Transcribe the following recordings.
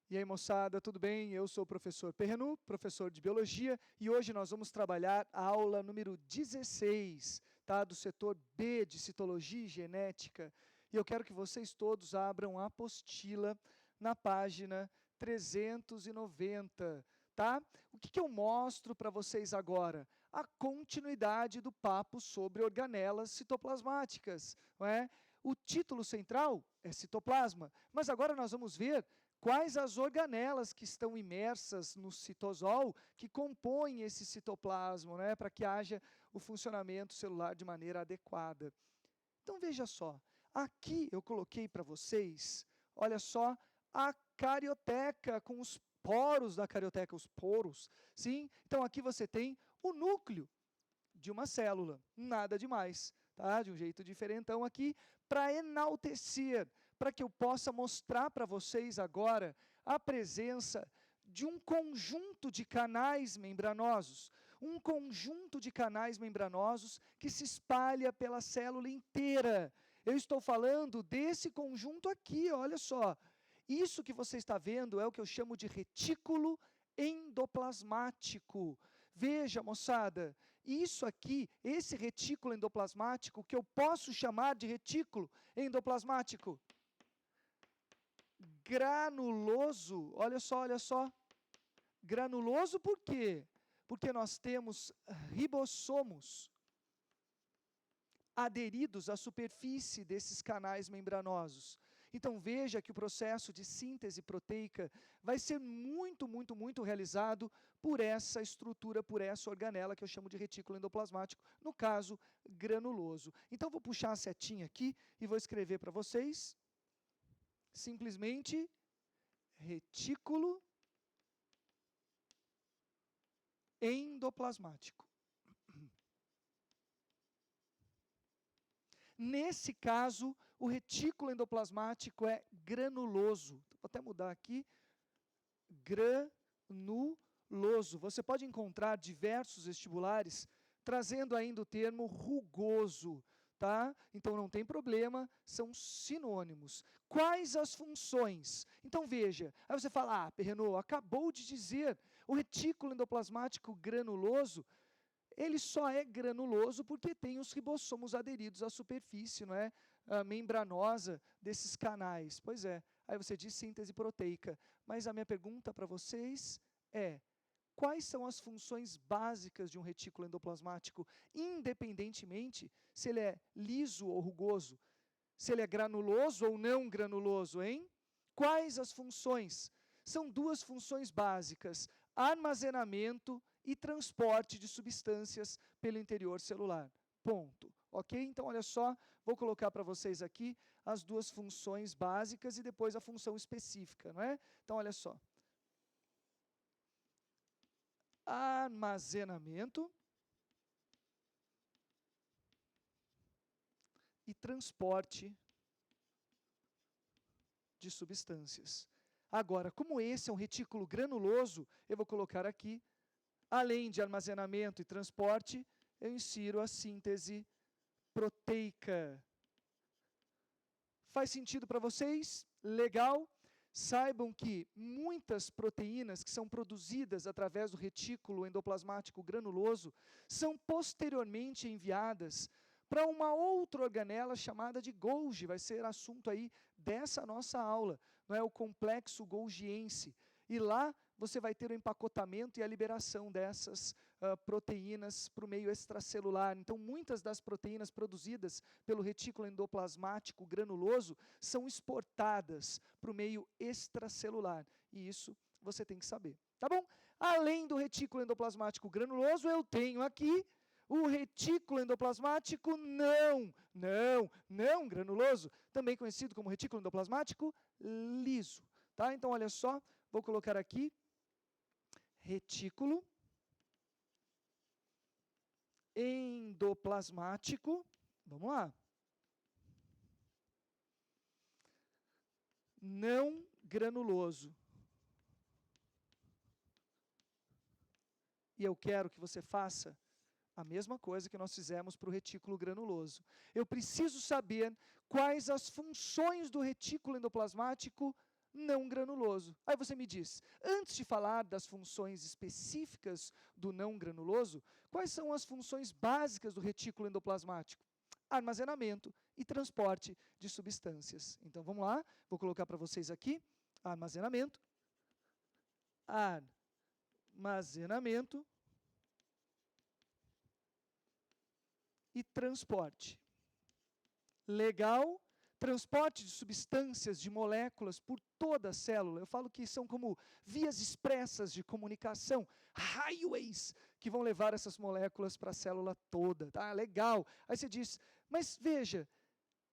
E aí, moçada, tudo bem? Eu sou o professor Perrenu, professor de Biologia, e hoje nós vamos trabalhar a aula número 16, tá? Do setor B de Citologia e Genética. E eu quero que vocês todos abram a apostila na página 390, tá? O que eu mostro para vocês agora? A continuidade do papo sobre organelas citoplasmáticas, não é? O título central é citoplasma, mas agora nós vamos ver quais as organelas que estão imersas no citosol que compõem esse citoplasma, né, para que haja o funcionamento celular de maneira adequada. Então, veja só, aqui eu coloquei para vocês, olha só, a carioteca, com os poros da carioteca, os poros, sim? Então, aqui você tem o núcleo de uma célula, nada demais, tá? De um jeito diferentão aqui, para enaltecer, para que eu possa mostrar para vocês agora a presença de um conjunto de canais membranosos, um conjunto de canais membranosos que se espalha pela célula inteira. Eu estou falando desse conjunto aqui, olha só. Isso que você está vendo é o que eu chamo de retículo endoplasmático. Veja, moçada, isso aqui, esse retículo endoplasmático, que eu posso chamar de retículo endoplasmático granuloso, olha só. Granuloso por quê? Porque nós temos ribossomos aderidos à superfície desses canais membranosos. Então, veja que o processo de síntese proteica vai ser muito realizado por essa estrutura, por essa organela, que eu chamo de retículo endoplasmático, no caso, granuloso. Então, vou puxar a setinha aqui e vou escrever para vocês, simplesmente, retículo endoplasmático. Nesse caso, o retículo endoplasmático é granuloso. Vou até mudar aqui. Granuloso. Você pode encontrar diversos vestibulares trazendo ainda o termo rugoso, tá? Então não tem problema, são sinônimos. Quais as funções? Então veja, aí você fala, Perrenu, acabou de dizer, o retículo endoplasmático granuloso, ele só é granuloso porque tem os ribossomos aderidos à superfície, não é? A membranosa desses canais. Pois é, aí você diz síntese proteica. Mas a minha pergunta para vocês é, quais são as funções básicas de um retículo endoplasmático, independentemente se ele é liso ou rugoso, se ele é granuloso ou não granuloso, hein? Quais as funções? São duas funções básicas, armazenamento e transporte de substâncias pelo interior celular. Ponto. Ok? Então, olha só, vou colocar para vocês aqui as duas funções básicas e depois a função específica, não é? Então, olha só. Armazenamento e transporte de substâncias. Agora, como esse é um retículo granuloso, eu vou colocar aqui, além de armazenamento e transporte, eu insiro a síntese proteica. Faz sentido para vocês? Legal? Saibam que muitas proteínas que são produzidas através do retículo endoplasmático granuloso são posteriormente enviadas para uma outra organela chamada de Golgi, vai ser assunto aí dessa nossa aula, não é? O complexo golgiense. E lá você vai ter o empacotamento e a liberação dessas proteínas para o meio extracelular. Então, muitas das proteínas produzidas pelo retículo endoplasmático granuloso são exportadas para o meio extracelular. E isso você tem que saber. Tá bom? Além do retículo endoplasmático granuloso, eu tenho aqui o retículo endoplasmático não granuloso, também conhecido como retículo endoplasmático liso. Tá? Então, olha só, vou colocar aqui retículo endoplasmático, vamos lá, não granuloso. E eu quero que você faça a mesma coisa que nós fizemos para o retículo granuloso. Eu preciso saber quais as funções do retículo endoplasmático não granuloso. Aí você me diz, antes de falar das funções específicas do não granuloso, quais são as funções básicas do retículo endoplasmático? Armazenamento e transporte de substâncias. Então vamos lá, vou colocar para vocês aqui, armazenamento e transporte. Legal? Transporte de substâncias, de moléculas por toda a célula. Eu falo que são como vias expressas de comunicação, highways, que vão levar essas moléculas para a célula toda. Tá? Legal. Aí você diz, mas veja,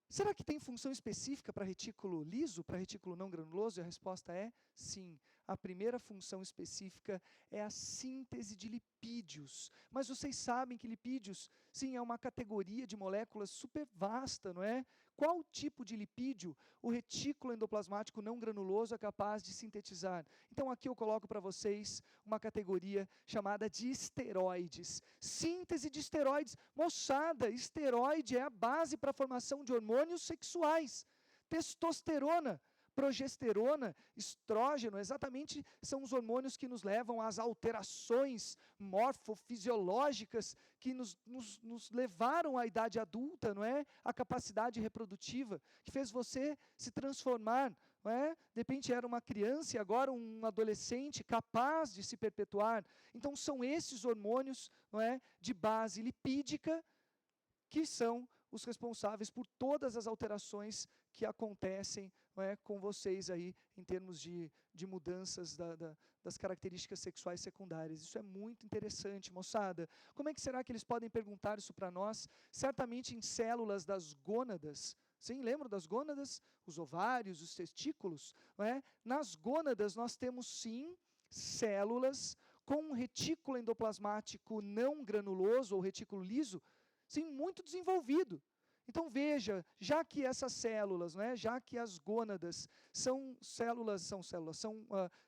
será que tem função específica para retículo liso, para retículo não granuloso? E a resposta é sim. A primeira função específica é a síntese de lipídios. Mas vocês sabem que lipídios, sim, é uma categoria de moléculas super vasta, não é? Qual tipo de lipídio o retículo endoplasmático não granuloso é capaz de sintetizar? Então aqui eu coloco para vocês uma categoria chamada de esteroides. Síntese de esteroides. Moçada, esteroide é a base para a formação de hormônios sexuais. Testosterona, progesterona, estrógeno, exatamente são os hormônios que nos levam às alterações morfofisiológicas que nos levaram à idade adulta, não é? A capacidade reprodutiva, que fez você se transformar, não é? De repente era uma criança e agora um adolescente capaz de se perpetuar. Então são esses hormônios, não é? De base lipídica que são os responsáveis por todas as alterações que acontecem, não é, com vocês aí, em termos de mudanças das características sexuais secundárias. Isso é muito interessante, moçada. Como é que será que eles podem perguntar isso para nós? Certamente em células das gônadas. Sim, lembram das gônadas? Os ovários, os testículos. Não é? Nas gônadas nós temos, sim, células com um retículo endoplasmático não granuloso ou retículo liso, sim, muito desenvolvido. Então veja, já que essas células, né, já que as gônadas são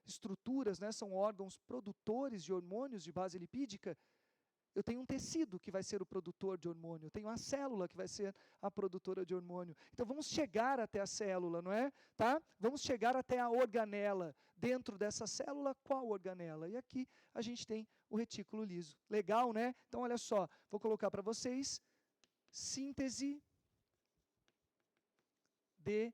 estruturas, né, são órgãos produtores de hormônios de base lipídica, eu tenho um tecido que vai ser o produtor de hormônio, eu tenho a célula que vai ser a produtora de hormônio. Então vamos chegar até a célula, não é? Tá? Vamos chegar até a organela. Dentro dessa célula, qual organela? E aqui a gente tem o retículo liso. Legal, né? Então olha só, vou colocar para vocês síntese de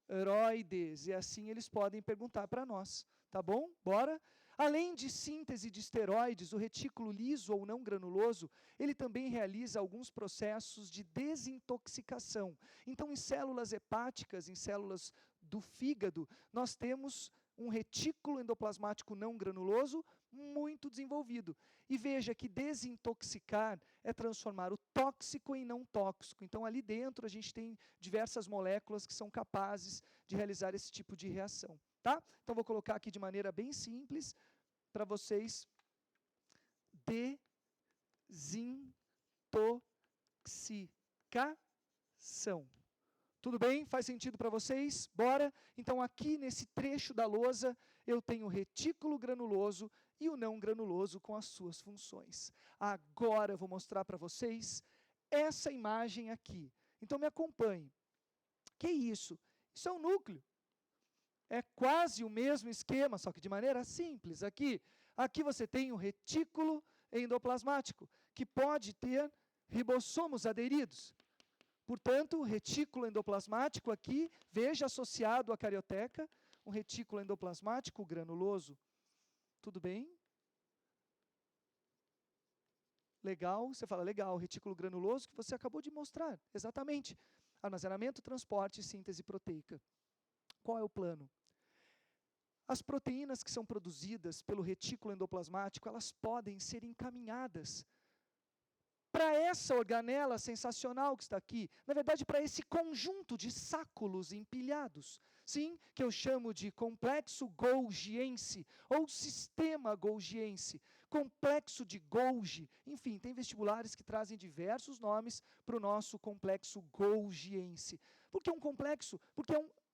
esteroides. E assim eles podem perguntar para nós. Tá bom? Bora? Além de síntese de esteroides, o retículo liso ou não granuloso, ele também realiza alguns processos de desintoxicação. Então, em células hepáticas, em células do fígado, nós temos um retículo endoplasmático não granuloso muito desenvolvido. E veja que desintoxicar é transformar o tóxico em não tóxico. Então, ali dentro, a gente tem diversas moléculas que são capazes de realizar esse tipo de reação. Tá? Então, vou colocar aqui de maneira bem simples para vocês. Desintoxicação. Tudo bem? Faz sentido para vocês? Bora? Então, aqui nesse trecho da lousa, eu tenho o retículo granuloso e o não granuloso com as suas funções. Agora eu vou mostrar para vocês essa imagem aqui. Então, me acompanhe. Que isso? Isso é um núcleo. É quase o mesmo esquema, só que de maneira simples. Aqui você tem um retículo endoplasmático, que pode ter ribossomos aderidos. Portanto, o retículo endoplasmático aqui, veja associado à carioteca, um retículo endoplasmático granuloso. Tudo bem? Legal, você fala, legal, retículo granuloso que você acabou de mostrar. Exatamente. Armazenamento, transporte e síntese proteica. Qual é o plano? As proteínas que são produzidas pelo retículo endoplasmático, elas podem ser encaminhadas para essa organela sensacional que está aqui, na verdade, para esse conjunto de sáculos empilhados, sim, que eu chamo de complexo golgiense, ou sistema golgiense, complexo de Golgi, enfim, tem vestibulares que trazem diversos nomes para o nosso complexo golgiense. Por que um complexo? Porque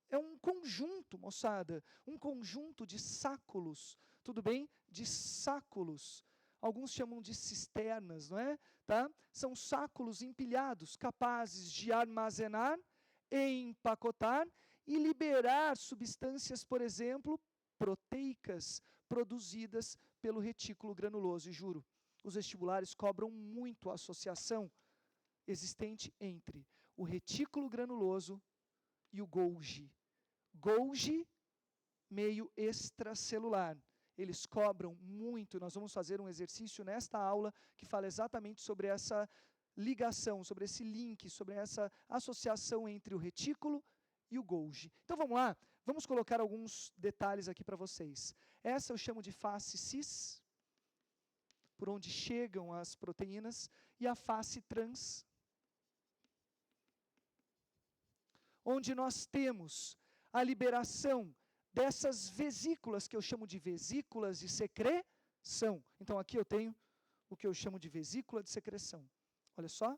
é um conjunto, moçada, um conjunto de sáculos, tudo bem? De sáculos. Alguns chamam de cisternas, não é? Tá? São sáculos empilhados, capazes de armazenar empacotar e liberar substâncias, por exemplo, proteicas produzidas pelo retículo granuloso. E juro, os vestibulares cobram muito a associação existente entre o retículo granuloso e o Golgi. Golgi, meio extracelular. Eles cobram muito. Nós vamos fazer um exercício nesta aula que fala exatamente sobre essa ligação, sobre esse link, sobre essa associação entre o retículo e o Golgi. Então vamos lá, vamos colocar alguns detalhes aqui para vocês. Essa eu chamo de face cis, por onde chegam as proteínas, e a face trans, onde nós temos a liberação dessas vesículas, que eu chamo de vesículas de secreção. Então aqui eu tenho o que eu chamo de vesícula de secreção. Olha só.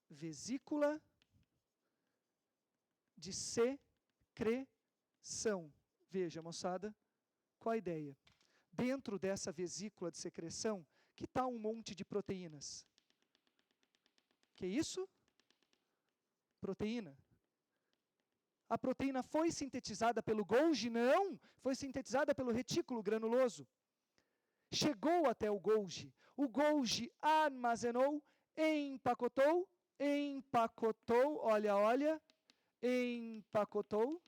Vesícula de secreção. Veja, moçada, qual a ideia? Dentro dessa vesícula de secreção, que está um monte de proteínas. Que isso? Proteína. A proteína foi sintetizada pelo Golgi? Não, foi sintetizada pelo retículo granuloso. Chegou até o Golgi armazenou, empacotou, olha, empacotou,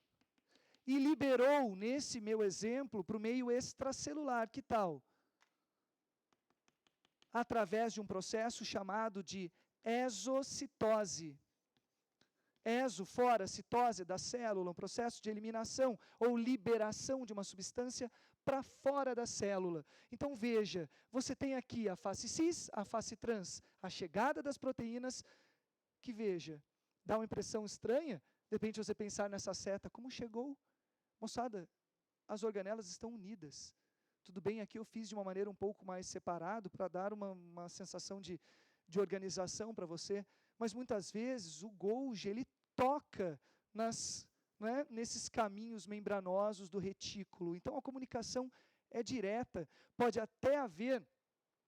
e liberou, nesse meu exemplo, para o meio extracelular. Que tal? Através de um processo chamado de exocitose. Exo, fora, citose da célula, um processo de eliminação ou liberação de uma substância para fora da célula. Então veja, você tem aqui a face cis, a face trans, a chegada das proteínas, que veja, dá uma impressão estranha, de repente você pensar nessa seta, como chegou? Moçada, as organelas estão unidas. Tudo bem, aqui eu fiz de uma maneira um pouco mais separado, para dar uma sensação de organização para você, mas muitas vezes o Golgi, ele toca nesses caminhos membranosos do retículo. Então a comunicação é direta, pode até haver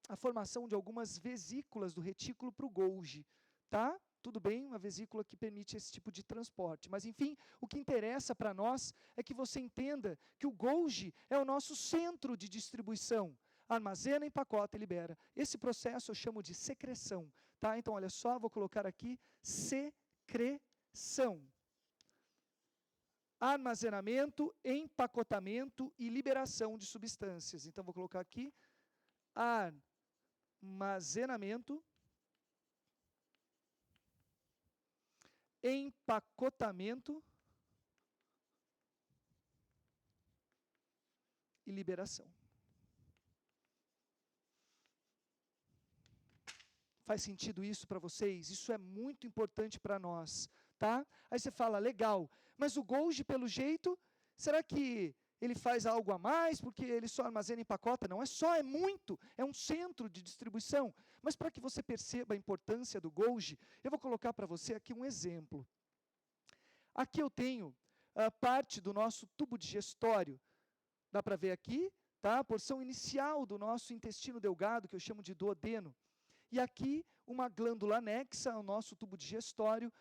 a formação de algumas vesículas do retículo para o Golgi, tá? Tudo bem, uma vesícula que permite esse tipo de transporte. Mas, enfim, o que interessa para nós é que você entenda que o Golgi é o nosso centro de distribuição. Armazena, empacota e libera. Esse processo eu chamo de secreção. Tá? Então, olha só, vou colocar aqui secreção. Armazenamento, empacotamento e liberação de substâncias. Então, vou colocar aqui armazenamento, empacotamento e liberação. Faz sentido isso para vocês? Isso é muito importante para nós, tá? Aí você fala, legal, mas o Golgi, pelo jeito, será que ele faz algo a mais, porque ele só armazena e empacota? Não é só, é muito, é um centro de distribuição. Mas para que você perceba a importância do Golgi, eu vou colocar para você aqui um exemplo. Aqui eu tenho parte do nosso tubo digestório, dá para ver aqui, tá? A porção inicial do nosso intestino delgado, que eu chamo de duodeno. E aqui uma glândula anexa ao nosso tubo digestório,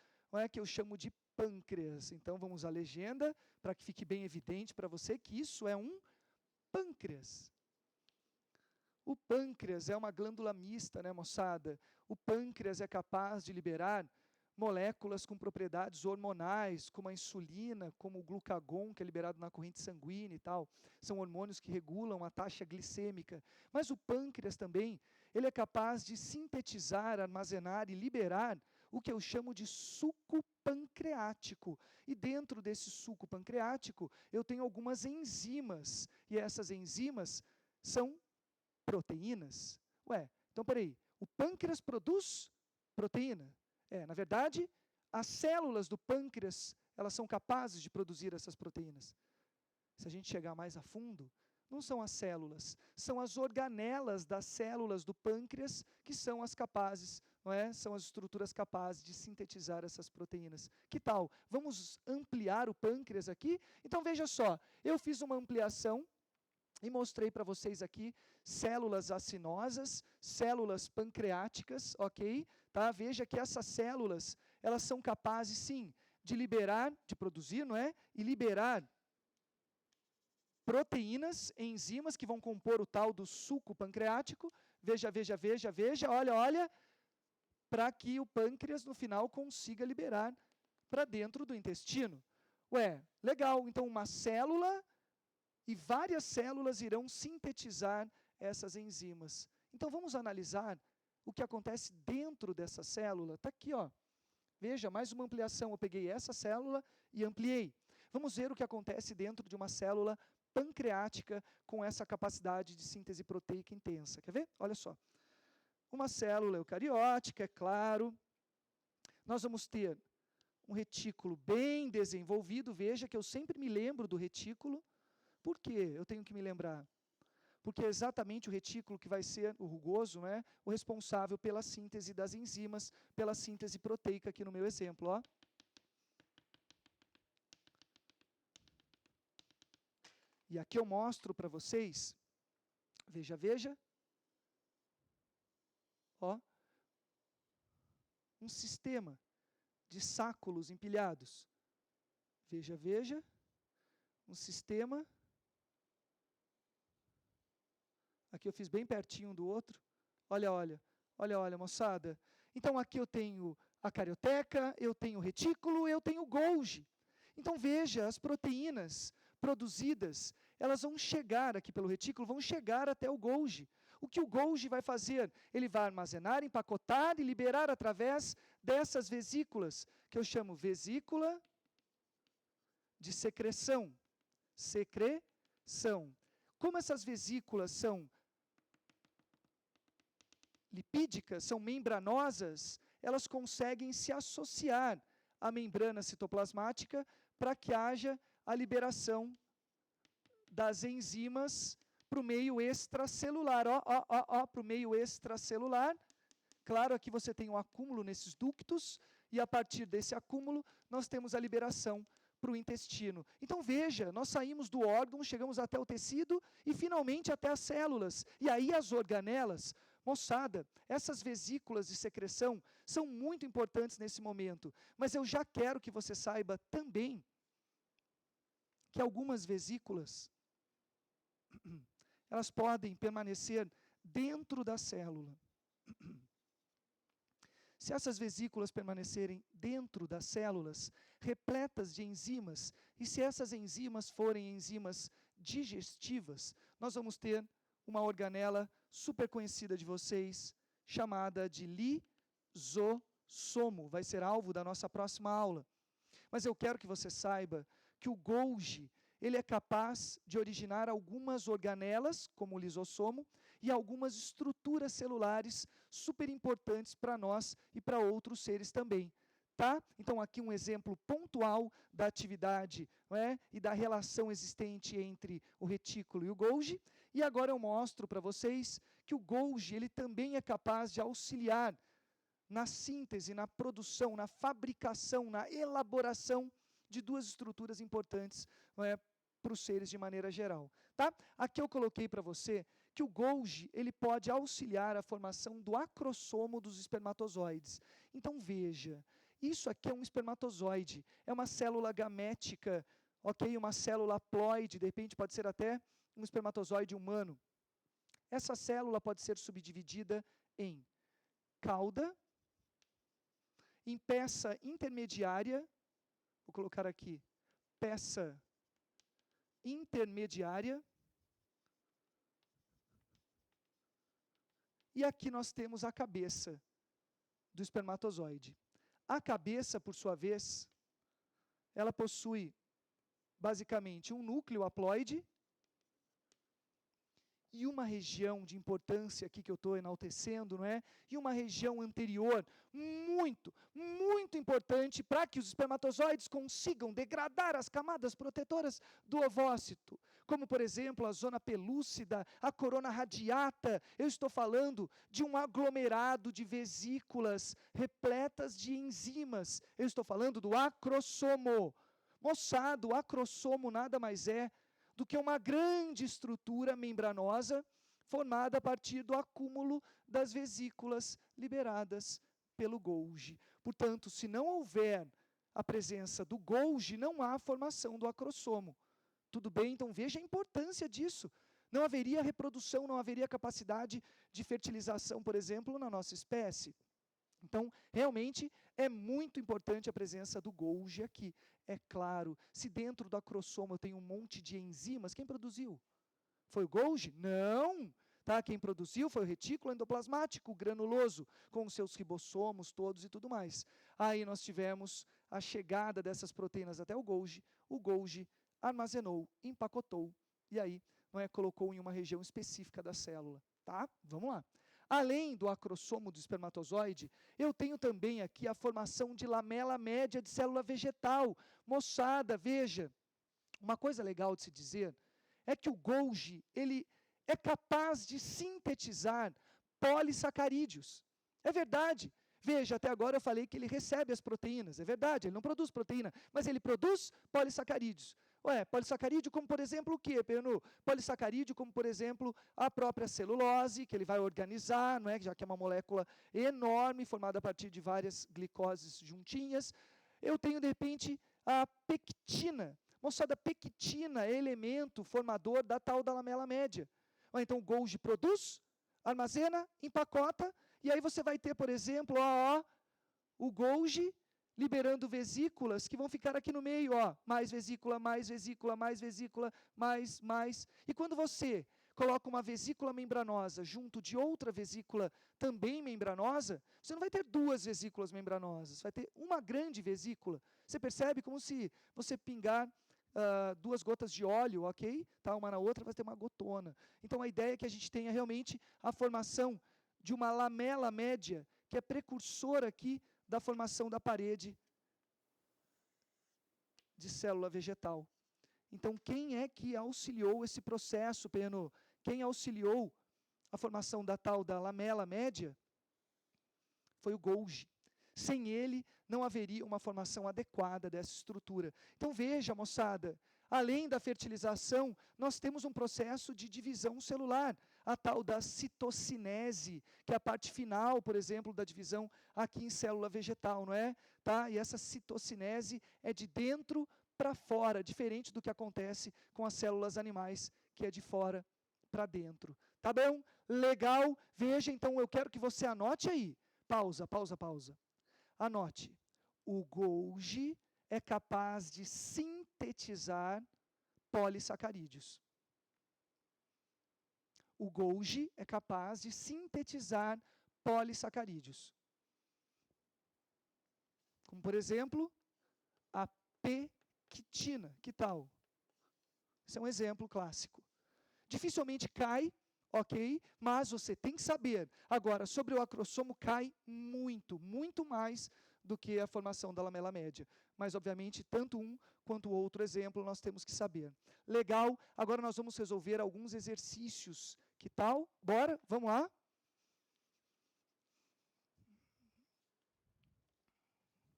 que eu chamo de pâncreas. Então vamos à legenda, para que fique bem evidente para você que isso é um pâncreas. O pâncreas é uma glândula mista, né, moçada? O pâncreas é capaz de liberar moléculas com propriedades hormonais, como a insulina, como o glucagon, que é liberado na corrente sanguínea e tal. São hormônios que regulam a taxa glicêmica. Mas o pâncreas também, ele é capaz de sintetizar, armazenar e liberar o que eu chamo de suco pancreático. E dentro desse suco pancreático, eu tenho algumas enzimas. E essas enzimas são proteínas. Então peraí, o pâncreas produz proteína? Na verdade, as células do pâncreas, elas são capazes de produzir essas proteínas. Se a gente chegar mais a fundo, não são as células, são as organelas das células do pâncreas que são as capazes, são as estruturas capazes de sintetizar essas proteínas. Que tal? Vamos ampliar o pâncreas aqui? Então veja só, eu fiz uma ampliação e mostrei para vocês aqui células acinosas, células pancreáticas, ok? Tá? Veja que essas células, elas são capazes, sim, de liberar, de produzir, não é? E liberar proteínas, enzimas que vão compor o tal do suco pancreático. Veja, olha, para que o pâncreas, no final, consiga liberar para dentro do intestino. Ué, legal, então uma célula e várias células irão sintetizar essas enzimas. Então vamos analisar o que acontece dentro dessa célula. Está aqui, ó. Veja, mais uma ampliação. Eu peguei essa célula e ampliei. Vamos ver o que acontece dentro de uma célula pancreática com essa capacidade de síntese proteica intensa. Quer ver? Olha só. Uma célula eucariótica, é claro. Nós vamos ter um retículo bem desenvolvido. Veja que eu sempre me lembro do retículo. Por que eu tenho que me lembrar? Porque é exatamente o retículo que vai ser o rugoso, né, o responsável pela síntese das enzimas, pela síntese proteica aqui no meu exemplo. Ó. E aqui eu mostro para vocês, veja, ó, um sistema de sáculos empilhados. Veja, um sistema. Aqui eu fiz bem pertinho um do outro. Olha, moçada. Então aqui eu tenho a carioteca, eu tenho o retículo, eu tenho o Golgi. Então veja, as proteínas produzidas, elas vão chegar aqui pelo retículo, vão chegar até o Golgi. O que o Golgi vai fazer? Ele vai armazenar, empacotar e liberar através dessas vesículas, que eu chamo vesícula de secreção. Como essas vesículas são lipídicas, são membranosas, elas conseguem se associar à membrana citoplasmática para que haja a liberação das enzimas para o meio extracelular. Para o meio extracelular. Claro, aqui você tem um acúmulo nesses ductos, e a partir desse acúmulo, nós temos a liberação para o intestino. Então veja, nós saímos do órgão, chegamos até o tecido e finalmente até as células. E aí as organelas. Moçada, essas vesículas de secreção são muito importantes nesse momento, mas eu já quero que você saiba também que algumas vesículas, elas podem permanecer dentro da célula. Se essas vesículas permanecerem dentro das células, repletas de enzimas, e se essas enzimas forem enzimas digestivas, nós vamos ter uma organela super conhecida de vocês, chamada de lisossomo. Vai ser alvo da nossa próxima aula. Mas eu quero que você saiba que o Golgi, ele é capaz de originar algumas organelas, como o lisossomo, e algumas estruturas celulares super importantes para nós e para outros seres também. Tá? Então, aqui um exemplo pontual da atividade, não é? E da relação existente entre o retículo e o Golgi. E agora eu mostro para vocês que o Golgi ele também é capaz de auxiliar na síntese, na produção, na fabricação, na elaboração de duas estruturas importantes, não é? Para os seres de maneira geral. Tá? Aqui eu coloquei para você que o Golgi ele pode auxiliar a formação do acrossomo dos espermatozoides. Então veja, isso aqui é um espermatozoide, é uma célula gamética, ok? Uma célula haploide, de repente pode ser até um espermatozoide humano. Essa célula pode ser subdividida em cauda, em peça intermediária, vou colocar aqui, peça intermediária, e aqui nós temos a cabeça do espermatozoide. A cabeça, por sua vez, ela possui basicamente um núcleo haploide e uma região de importância aqui que eu estou enaltecendo, não é? E uma região anterior muito, muito importante para que os espermatozoides consigam degradar as camadas protetoras do ovócito, como, por exemplo, a zona pelúcida, a corona radiata. Eu estou falando de um aglomerado de vesículas repletas de enzimas. Eu estou falando do acrossomo. Moçada, o acrossomo nada mais é do que uma grande estrutura membranosa formada a partir do acúmulo das vesículas liberadas pelo Golgi. Portanto, se não houver a presença do Golgi, não há formação do acrossomo. Tudo bem? Então veja a importância disso. Não haveria reprodução, não haveria capacidade de fertilização, por exemplo, na nossa espécie. Então, realmente, é muito importante a presença do Golgi aqui. É claro, se dentro do acrossomo eu tenho um monte de enzimas, quem produziu? Foi o Golgi? Não! Tá? Quem produziu foi o retículo endoplasmático granuloso, com os seus ribossomos todos e tudo mais. Aí nós tivemos a chegada dessas proteínas até o Golgi armazenou, empacotou, e aí colocou em uma região específica da célula. Tá? Vamos lá. Além do acrossomo do espermatozoide, eu tenho também aqui a formação de lamela média de célula vegetal. Moçada, veja, uma coisa legal de se dizer é que o Golgi, ele é capaz de sintetizar polissacarídeos. É verdade. Veja, até agora eu falei que ele recebe as proteínas. É verdade, ele não produz proteína, mas ele produz polissacarídeos. Polissacarídeo como, por exemplo, o quê, Penu? Polissacarídeo como, por exemplo, a própria celulose, que ele vai organizar, não é? Já que é uma molécula enorme, formada a partir de várias glicoses juntinhas. Eu tenho, de repente, a pectina. Moçada, pectina é elemento formador da tal da lamela média. Então, o Golgi produz, armazena, empacota, e aí você vai ter, por exemplo, o Golgi liberando vesículas que vão ficar aqui no meio, mais vesícula, mais vesícula, mais vesícula, mais. E quando você coloca uma vesícula membranosa junto de outra vesícula também membranosa, você não vai ter duas vesículas membranosas, vai ter uma grande vesícula. Você percebe como se você pingar duas gotas de óleo, ok? Tá, uma na outra vai ter uma gotona. Então a ideia é que a gente tenha realmente a formação de uma lamela média, que é precursora aqui da formação da parede de célula vegetal. Então, quem é que auxiliou esse processo, Peno? Quem auxiliou a formação da tal da lamela média? Foi o Golgi. Sem ele, não haveria uma formação adequada dessa estrutura. Então, veja, moçada, além da fertilização, nós temos um processo de divisão celular, a tal da citocinese, que é a parte final, por exemplo, da divisão aqui em célula vegetal, não é? Tá? E essa citocinese é de dentro para fora, diferente do que acontece com as células animais, que é de fora para dentro. Tá bom? Legal? Veja, então, eu quero que você anote aí. Pausa. Anote, o Golgi é capaz de sintetizar polissacarídeos. O Golgi é capaz de sintetizar polissacarídeos. Como, por exemplo, a pectina. Que tal? Esse é um exemplo clássico. Dificilmente cai, ok? Mas você tem que saber. Agora, sobre o acrossomo, cai muito, muito mais do que a formação da lamela média. Mas, obviamente, tanto um quanto o outro exemplo nós temos que saber. Legal, agora nós vamos resolver alguns exercícios. Que tal? Bora? Vamos lá?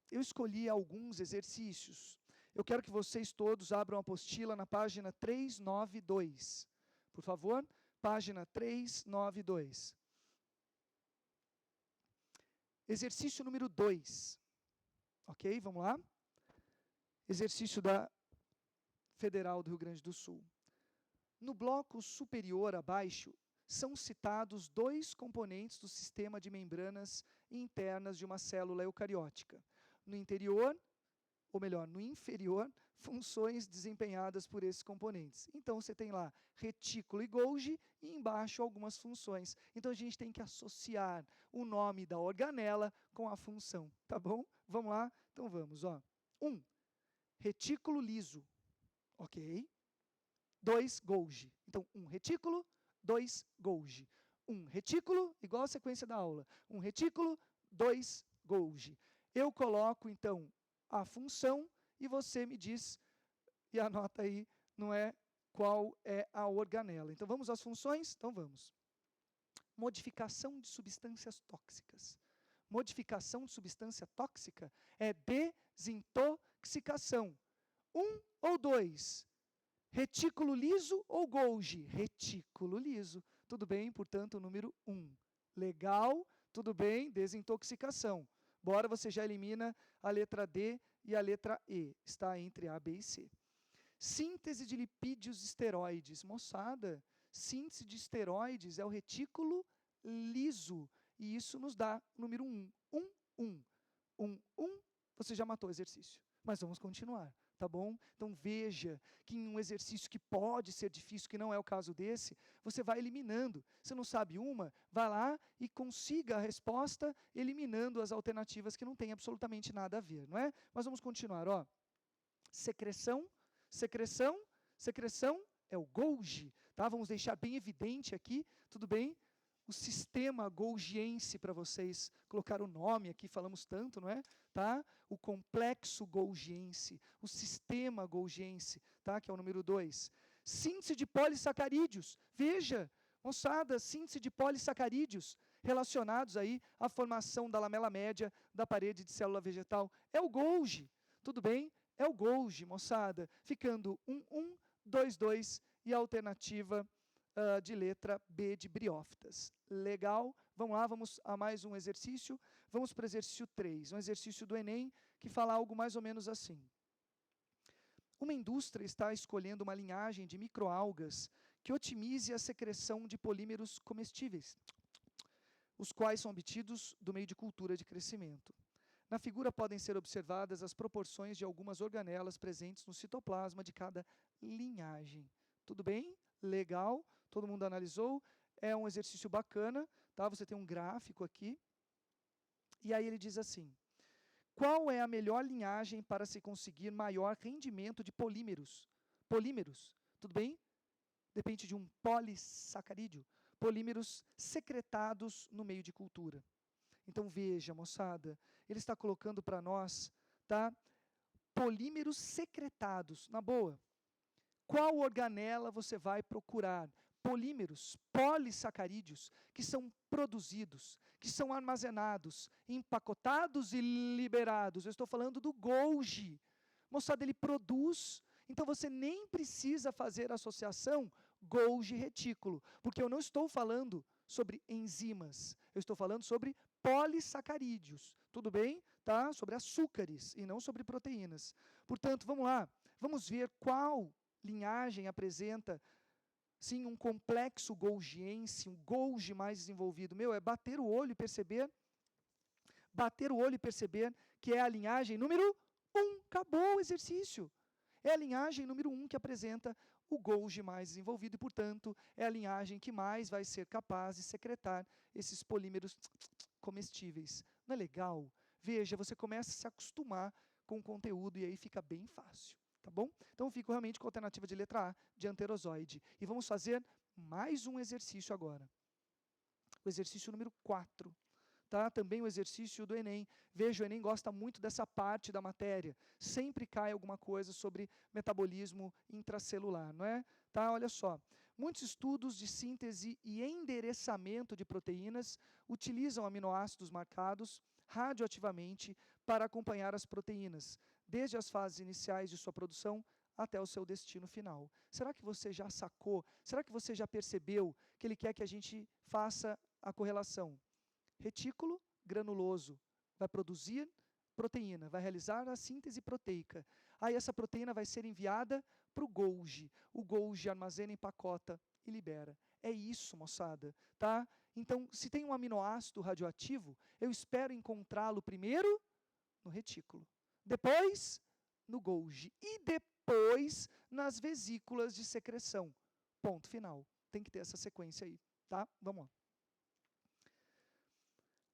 Eu escolhi alguns exercícios. Eu quero que vocês todos abram a apostila na página 392. Por favor, página 392. Exercício número 2. Ok, vamos lá? Exercício da Federal do Rio Grande do Sul. No bloco superior abaixo, são citados dois componentes do sistema de membranas internas de uma célula eucariótica. No interior, ou melhor, no inferior, funções desempenhadas por esses componentes. Então, você tem lá retículo e Golgi, e embaixo algumas funções. Então, a gente tem que associar o nome da organela com a função, tá bom? Vamos lá? Então, vamos. 1. Retículo liso, ok? 2, Golgi. Então, 1 retículo, 2 Golgi. 1 retículo, igual a sequência da aula. 1 retículo, 2 Golgi. Eu coloco, então, a função e você me diz, e anota aí, não é, qual é a organela. Então, vamos às funções? Então, vamos. Modificação de substâncias tóxicas. Modificação de substância tóxica é desintoxicação. 1 ou 2? Retículo liso ou Golgi? Retículo liso. Tudo bem, portanto, o número 1. Legal, tudo bem, desintoxicação. Bora, você já elimina a letra D e a letra E. Está entre A, B e C. Síntese de lipídios esteroides. Moçada, síntese de esteroides é o retículo liso. E isso nos dá o número 1. 1, você já matou o exercício. Mas vamos continuar, tá bom? Então veja que em um exercício que pode ser difícil, que não é o caso desse, você vai eliminando. Você não sabe uma, vai lá e consiga a resposta eliminando as alternativas que não têm absolutamente nada a ver, não é? Mas vamos continuar, ó. Secreção é o Golgi, tá? Vamos deixar bem evidente aqui, tudo bem? O sistema golgiense para vocês colocar o nome aqui, falamos tanto, não é? Tá? O complexo golgiense, o sistema golgiense, tá? Que é o número 2. Síntese de polissacarídeos. Veja, moçada, síntese de polissacarídeos relacionados aí à formação da lamela média da parede de célula vegetal. É o Golgi, tudo bem? É o Golgi, moçada, ficando 1, 2, 2 e a alternativa de letra B de briófitas. Legal? Vamos lá, vamos a mais um exercício. Vamos para o exercício 3, um exercício do Enem que fala algo mais ou menos assim. Uma indústria está escolhendo uma linhagem de microalgas que otimize a secreção de polímeros comestíveis, os quais são obtidos do meio de cultura de crescimento. Na figura podem ser observadas as proporções de algumas organelas presentes no citoplasma de cada linhagem. Tudo bem? Legal? Todo mundo analisou? É um exercício bacana, tá? Você tem um gráfico aqui. E aí ele diz assim: qual é a melhor linhagem para se conseguir maior rendimento de polímeros? Polímeros, tudo bem? Depende de um polissacarídeo. Polímeros secretados no meio de cultura. Então veja, moçada, ele está colocando para nós, tá? Polímeros secretados, na boa. Qual organela você vai procurar? Polímeros, polissacarídeos, que são produzidos, que são armazenados, empacotados e liberados. Eu estou falando do Golgi. Moçada, ele produz, então você nem precisa fazer associação Golgi-retículo, porque eu não estou falando sobre enzimas, eu estou falando sobre polissacarídeos, tudo bem? Tá? Sobre açúcares e não sobre proteínas. Portanto, vamos lá, vamos ver qual linhagem apresenta, sim, um complexo golgiense, um Golgi mais desenvolvido. É bater o olho e perceber que é a linhagem número 1. Acabou o exercício. É a linhagem número 1 que apresenta o Golgi mais desenvolvido e, portanto, é a linhagem que mais vai ser capaz de secretar esses polímeros comestíveis. Não é legal? Veja, você começa a se acostumar com o conteúdo e aí fica bem fácil. Tá bom? Então, eu fico realmente com a alternativa de letra A, de anterozoide. E vamos fazer mais um exercício agora. O exercício número 4. Tá? Também o exercício do Enem. Veja, o Enem gosta muito dessa parte da matéria. Sempre cai alguma coisa sobre metabolismo intracelular, não é? Tá? Olha só. Muitos estudos de síntese e endereçamento de proteínas utilizam aminoácidos marcados radioativamente para acompanhar as proteínas, desde as fases iniciais de sua produção até o seu destino final. Será que você já sacou? Será que você já percebeu que ele quer que a gente faça a correlação? Retículo granuloso vai produzir proteína, vai realizar a síntese proteica. Aí essa proteína vai ser enviada para o Golgi. O Golgi armazena, empacota e libera. É isso, moçada, tá? Então, se tem um aminoácido radioativo, eu espero encontrá-lo primeiro no retículo, depois no Golgi e depois nas vesículas de secreção. Ponto final. Tem que ter essa sequência aí, tá? Vamos lá.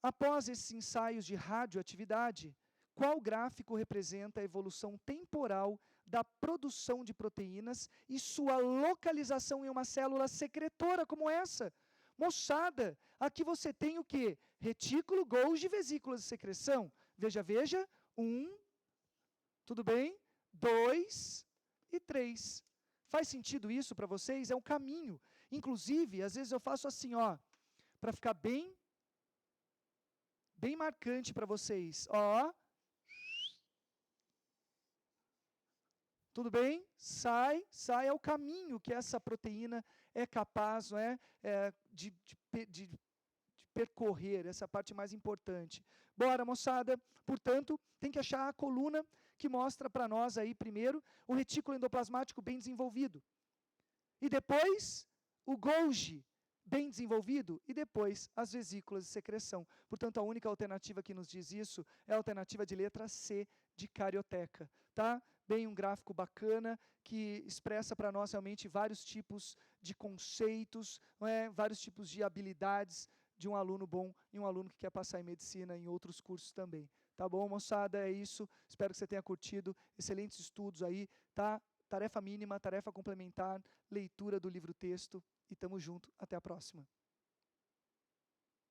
Após esses ensaios de radioatividade, qual gráfico representa a evolução temporal da produção de proteínas e sua localização em uma célula secretora como essa? Moçada, aqui você tem o quê? Retículo, Golgi, vesículas de secreção. Veja, veja. 1, tudo bem? 2 e 3. Faz sentido isso para vocês? É um caminho. Inclusive, às vezes eu faço assim, ó, para ficar bem marcante para vocês. Ó. Tudo bem? Sai é o caminho que essa proteína é capaz, não é, de percorrer, essa parte mais importante. Bora, moçada. Portanto, tem que achar a coluna que mostra para nós aí, primeiro, o retículo endoplasmático bem desenvolvido. E depois, o Golgi bem desenvolvido, e depois as vesículas de secreção. Portanto, a única alternativa que nos diz isso é a alternativa de letra C, de carioteca. Tá? Bem, um gráfico bacana, que expressa para nós realmente vários tipos de conceitos, vários tipos de habilidades de um aluno bom e um aluno que quer passar em medicina em outros cursos também. Tá bom, moçada? É isso. Espero que você tenha curtido. Excelentes estudos aí, tá? Tarefa mínima, tarefa complementar, leitura do livro-texto. E tamo junto. Até a próxima.